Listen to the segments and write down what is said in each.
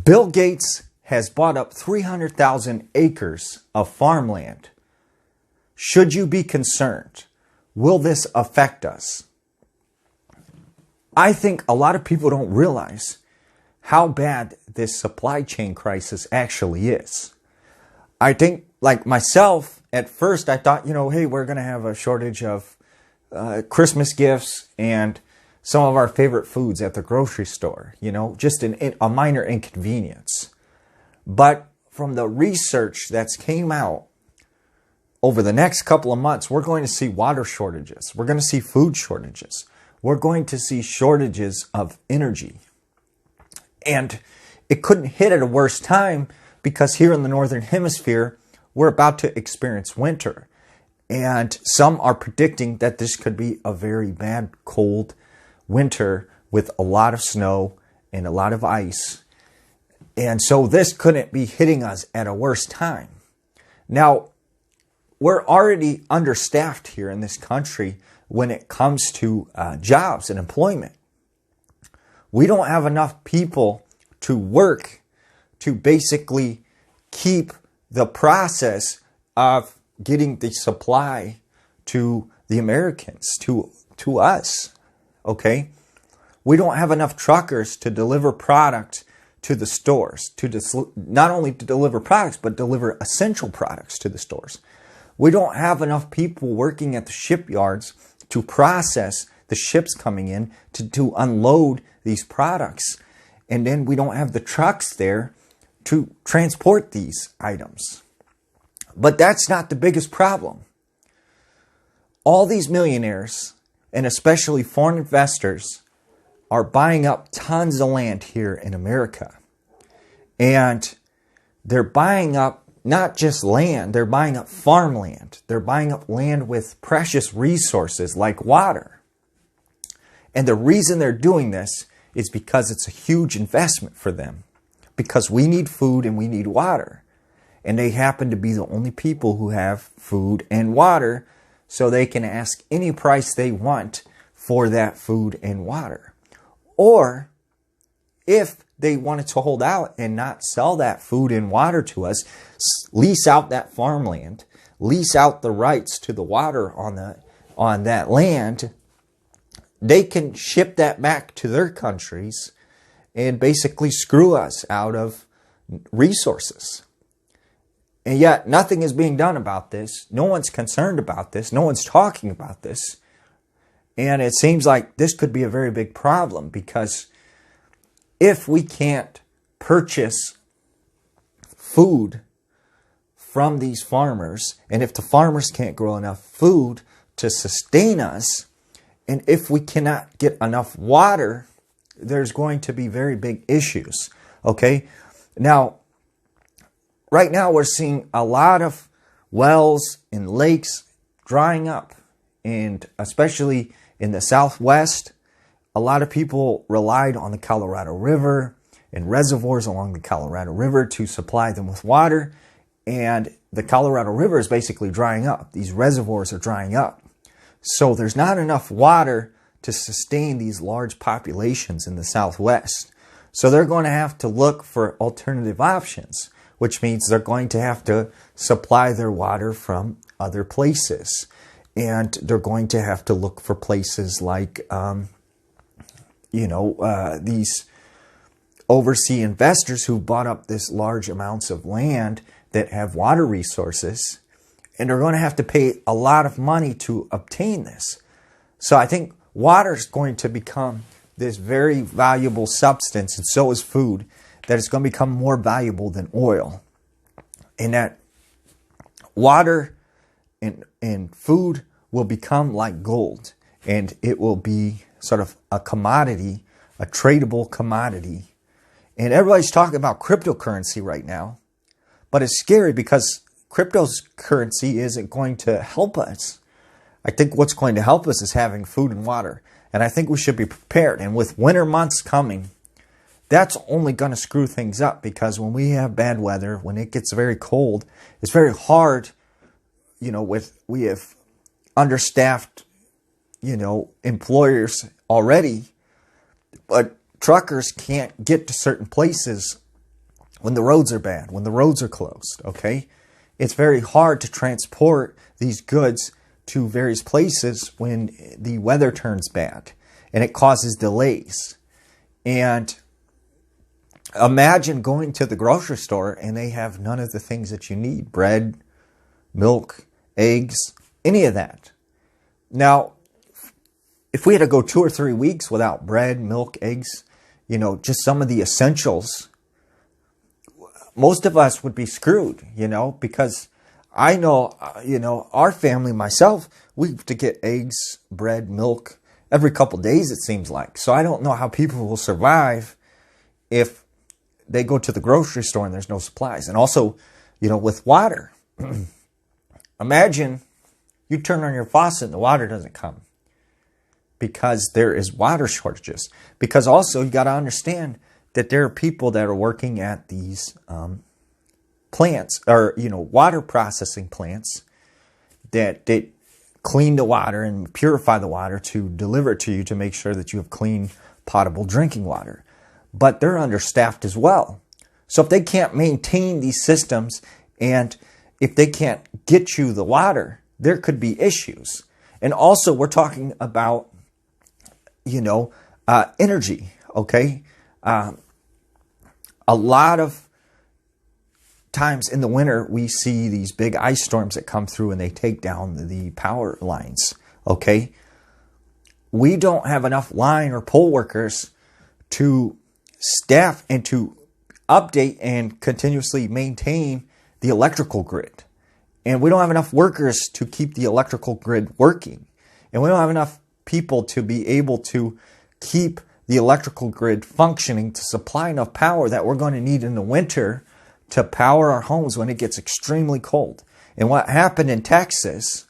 Bill Gates has bought up 300,000 acres of farmland. Should you be concerned? Will this affect us? I think a lot of people don't realize how bad this supply chain crisis actually is. I think, like myself, at first I thought, hey, we're going to have a shortage of Christmas gifts and some of our favorite foods at the grocery store, just a minor inconvenience. But from the research that's came out, over the next couple of months, we're going to see water shortages. We're going to see food shortages. We're going to see shortages of energy. And it couldn't hit at a worse time because here in the Northern Hemisphere, we're about to experience winter. And some are predicting that this could be a very bad, cold winter with a lot of snow and a lot of ice. And so this couldn't be hitting us at a worse time. Now, we're already understaffed here in this country when it comes to jobs and employment. We don't have enough people to work to basically keep the process of getting the supply to the Americans, to us, okay? We don't have enough truckers to deliver product to the stores, not only to deliver products, but deliver essential products to the stores. We don't have enough people working at the shipyards to process the ships coming in, to unload these products. And then we don't have the trucks there to transport these items. But that's not the biggest problem. All these millionaires, and especially foreign investors, are buying up tons of land here in America. And they're buying up not just land, they're buying up farmland. They're buying up land with precious resources like water. And the reason they're doing this is because it's a huge investment for them. Because we need food and we need water. And they happen to be the only people who have food and water, so they can ask any price they want for that food and water. Or if they wanted to hold out and not sell that food and water to us, lease out that farmland, lease out the rights to the water on that land, they can ship that back to their countries and basically screw us out of resources. And yet nothing is being done about this. No one's concerned about this. No one's talking about this. And it seems like this could be a very big problem, because if we can't purchase food from these farmers, and if the farmers can't grow enough food to sustain us, and if we cannot get enough water, there's going to be very big issues. Okay? Now, right now we're seeing a lot of wells and lakes drying up, and especially in the Southwest, a lot of people relied on the Colorado River and reservoirs along the Colorado River to supply them with water. And the Colorado River is basically drying up. These reservoirs are drying up. So there's not enough water to sustain these large populations in the Southwest. So they're going to have to look for alternative options, which means they're going to have to supply their water from other places. And they're going to have to look for places like, these overseas investors who bought up this large amounts of land that have water resources, and they're going to have to pay a lot of money to obtain this. So I think water is going to become this very valuable substance, and so is food, that it's going to become more valuable than oil. And that water and food will become like gold, and it will be sort of a commodity, a tradable commodity. And everybody's talking about cryptocurrency right now, but it's scary because cryptocurrency isn't going to help us. I think what's going to help us is having food and water, and I think we should be prepared. And with winter months coming, that's only going to screw things up, because when we have bad weather, when it gets very cold, it's very hard, we have understaffed, employers already, but truckers can't get to certain places when the roads are bad, when the roads are closed, okay? It's very hard to transport these goods to various places when the weather turns bad, and it causes delays. And imagine going to the grocery store and they have none of the things that you need: bread, milk, eggs, any of that. Now, if we had to go 2 or 3 weeks without bread, milk, eggs, just some of the essentials, most of us would be screwed, because I know, our family, myself, we have to get eggs, bread, milk every couple days, it seems like. So I don't know how people will survive if they go to the grocery store and there's no supplies. And also, with water, imagine you turn on your faucet and the water doesn't come because there is water shortages. Because also you got to understand that there are people that are working at these plants, or water processing plants, that clean the water and purify the water to deliver it to you to make sure that you have clean, potable drinking water. But they're understaffed as well. So if they can't maintain these systems, and if they can't get you the water, there could be issues. And also we're talking about, energy, okay? A lot of times in the winter, we see these big ice storms that come through and they take down the power lines, okay? We don't have enough line or pole workers to staff and to update and continuously maintain the electrical grid. And we don't have enough workers to keep the electrical grid working. And we don't have enough people to be able to keep the electrical grid functioning to supply enough power that we're going to need in the winter to power our homes when it gets extremely cold. And what happened in Texas,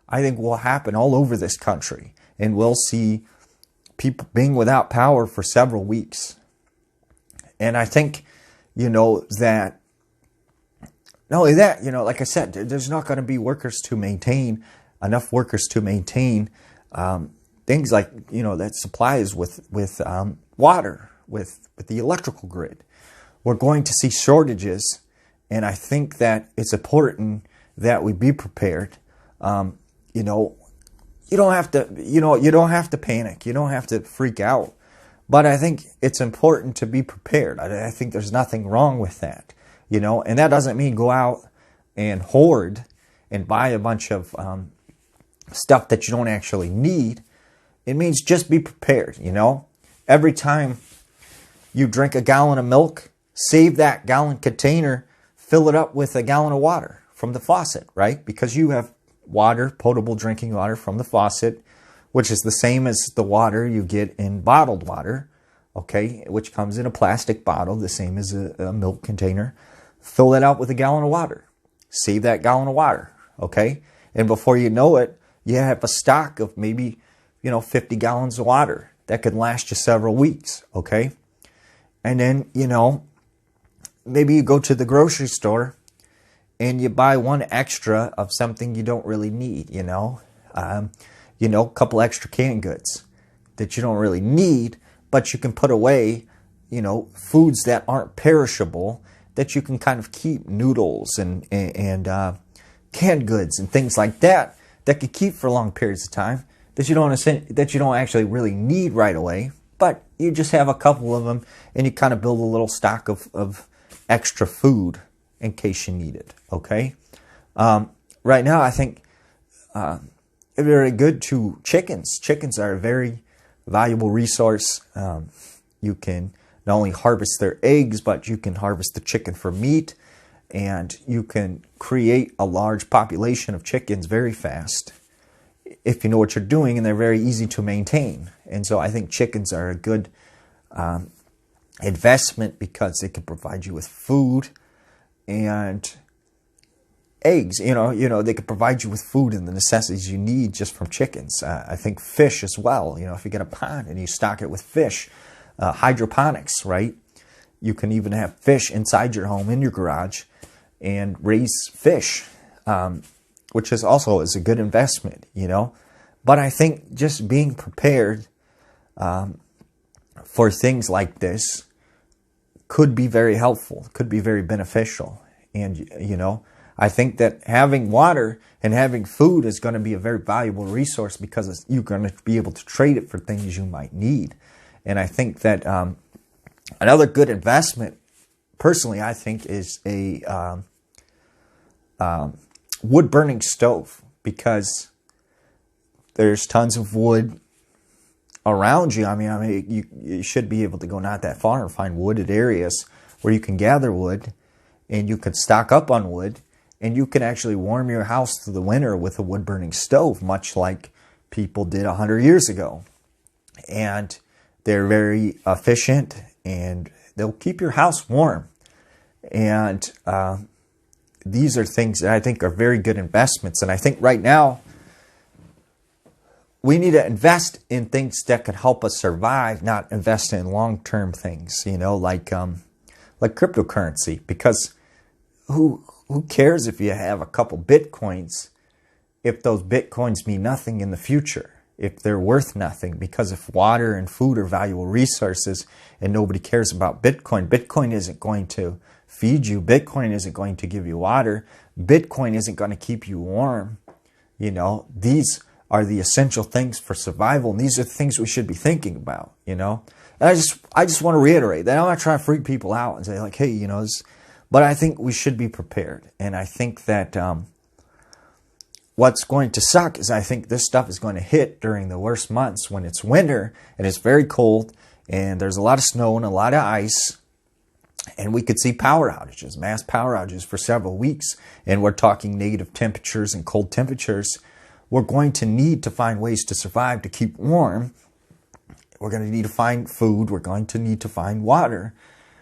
I think will happen all over this country. And we'll see people being without power for several weeks. And I think, that not only that, like I said, there's not going to be enough workers to maintain things like, that supplies with water, with the electrical grid. We're going to see shortages, and I think that it's important that we be prepared. You don't have to panic. You don't have to freak out. But I think it's important to be prepared. I think there's nothing wrong with that, and that doesn't mean go out and hoard and buy a bunch of stuff that you don't actually need. It means just be prepared, Every time you drink a gallon of milk, save that gallon container, fill it up with a gallon of water from the faucet, right? Because you have water, potable drinking water from the faucet, which is the same as the water you get in bottled water, okay, which comes in a plastic bottle, the same as a milk container. Fill that out with a gallon of water. Save that gallon of water, okay? And before you know it, you have a stock of maybe, 50 gallons of water that could last you several weeks, okay? And then, maybe you go to the grocery store and you buy one extra of something you don't really need, a couple extra canned goods that you don't really need, but you can put away, foods that aren't perishable, that you can kind of keep, noodles and canned goods and things like that could keep for long periods of time, that you don't actually really need right away, but you just have a couple of them and you kind of build a little stock of extra food in case you need it, okay? Right now, I think very good to chickens. Chickens are a very valuable resource. You can not only harvest their eggs, but you can harvest the chicken for meat, and you can create a large population of chickens very fast if you know what you're doing, and they're very easy to maintain. And so I think chickens are a good investment because they can provide you with food and eggs. They could provide you with food and the necessities you need just from chickens. I think fish as well. If you get a pond and you stock it with fish, hydroponics, right? You can even have fish inside your home, in your garage, and raise fish, which is also a good investment, But I think just being prepared for things like this could be very helpful, could be very beneficial. And, you know, I think that having water and having food is going to be a very valuable resource because you're going to be able to trade it for things you might need. And I think that another good investment, personally, I think, is a wood-burning stove, because there's tons of wood around you. I mean, you should be able to go not that far and find wooded areas where you can gather wood, and you can stock up on wood, and you can actually warm your house through the winter with a wood-burning stove, much like people did 100 years ago. And they're very efficient, and they'll keep your house warm. And these are things that I think are very good investments. And I think right now, we need to invest in things that can help us survive, not invest in long-term things, you know, like cryptocurrency. Because who cares if you have a couple Bitcoins if those Bitcoins mean nothing in the future, if they're worth nothing? Because if water and food are valuable resources and nobody cares about Bitcoin, Bitcoin isn't going to feed you. Bitcoin isn't going to give you water. Bitcoin isn't going to keep you warm. You know, these are the essential things for survival, and these are the things we should be thinking about, you know. And I just want to reiterate that I'm not trying to freak people out and say, like, hey, you know, but I think we should be prepared. And I think that what's going to suck is I think this stuff is going to hit during the worst months when it's winter and it's very cold and there's a lot of snow and a lot of ice. And we could see power outages, mass power outages for several weeks. And we're talking negative temperatures and cold temperatures. We're going to need to find ways to survive, to keep warm. We're going to need to find food. We're going to need to find water,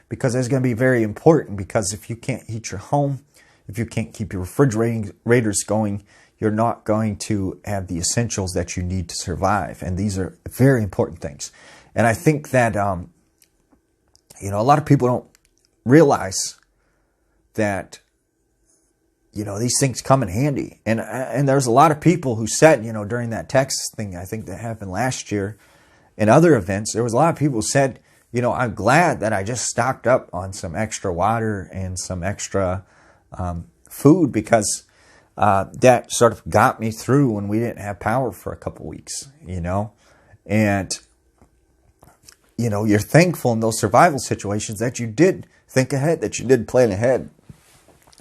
because it's going to be very important. Because if you can't heat your home, if you can't keep your refrigerators going, you're not going to have the essentials that you need to survive. And these are very important things. And I think that, you know, a lot of people don't realize that, you know, these things come in handy. And there's a lot of people who said, you know, during that Texas thing, I think that happened last year, and other events, there was a lot of people who said, you know, I'm glad that I just stocked up on some extra water and some extra food, because that sort of got me through when we didn't have power for a couple weeks, you know. And, you know, you're thankful in those survival situations that you did think ahead, that you did plan ahead.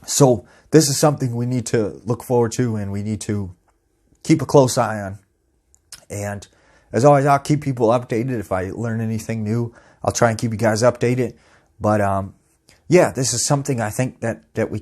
So this is something we need to look forward to, and we need to keep a close eye on. And as always, I'll keep people updated. If I learn anything new, I'll try and keep you guys updated. But yeah, this is something I think that we